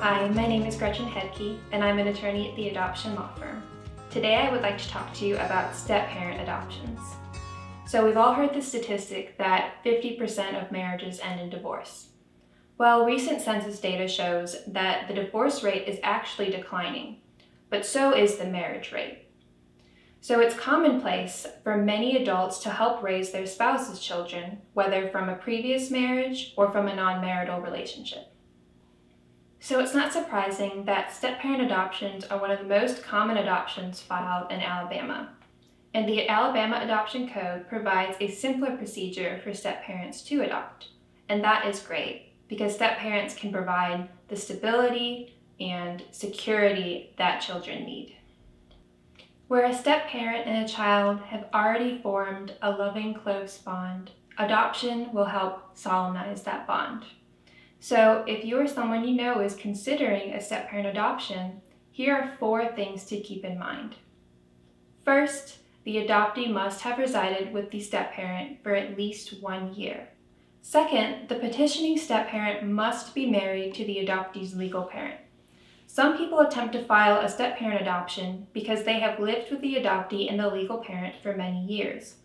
Hi, my name is Gretchen Hedke, and I'm an attorney at the adoption law firm. Today I would like to talk to you about step-parent adoptions. So we've all heard the statistic that 50% of marriages end in divorce. Well, recent census data shows that the divorce rate is actually declining, but so is the marriage rate. So it's commonplace for many adults to help raise their spouse's children, whether from a previous marriage or from a non-marital relationship. So it's not surprising that step-parent adoptions are one of the most common adoptions filed in Alabama. And the Alabama Adoption Code provides a simpler procedure for step-parents to adopt. And that is great, because step-parents can provide the stability and security that children need. Where a step-parent and a child have already formed a loving, close bond, adoption will help solemnize that bond. So if you or someone you know is considering a step-parent adoption, here are 4 things to keep in mind. First, the adoptee must have resided with the step-parent for at least 1 year. Second, the petitioning step-parent must be married to the adoptee's legal parent. Some people attempt to file a step-parent adoption because they have lived with the adoptee and the legal parent for many years.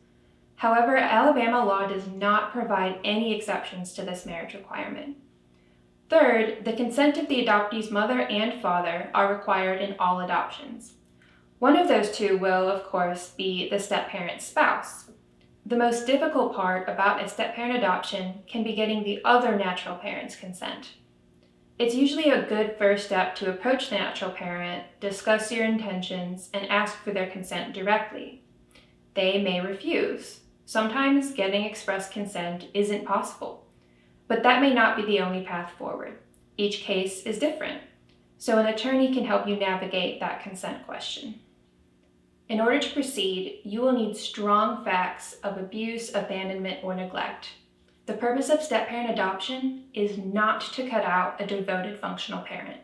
However, Alabama law does not provide any exceptions to this marriage requirement. Third, the consent of the adoptee's mother and father are required in all adoptions. One of those two will, of course, be the step-parent's spouse. The most difficult part about a step-parent adoption can be getting the other natural parent's consent. It's usually a good first step to approach the natural parent, discuss your intentions, and ask for their consent directly. They may refuse. Sometimes getting express consent isn't possible. But that may not be the only path forward. Each case is different, so an attorney can help you navigate that consent question. In order to proceed, you will need strong facts of abuse, abandonment, or neglect. The purpose of step-parent adoption is not to cut out a devoted functional parent.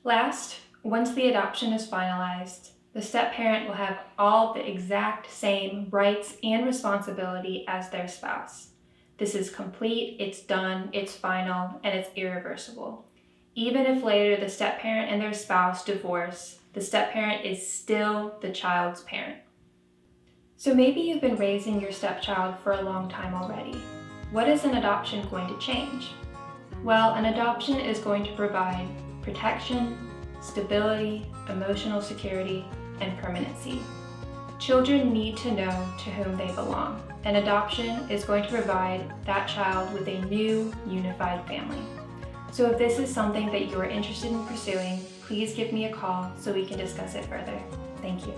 Last, once the adoption is finalized, the step-parent will have all the exact same rights and responsibility as their spouse. This is complete, it's done, it's final, and it's irreversible. Even if later the step-parent and their spouse divorce, the step-parent is still the child's parent. So maybe you've been raising your stepchild for a long time already. What is an adoption going to change? Well, an adoption is going to provide protection, stability, emotional security, and permanency. Children need to know to whom they belong, and adoption is going to provide that child with a new, unified family. So if this is something that you are interested in pursuing, please give me a call so we can discuss it further. Thank you.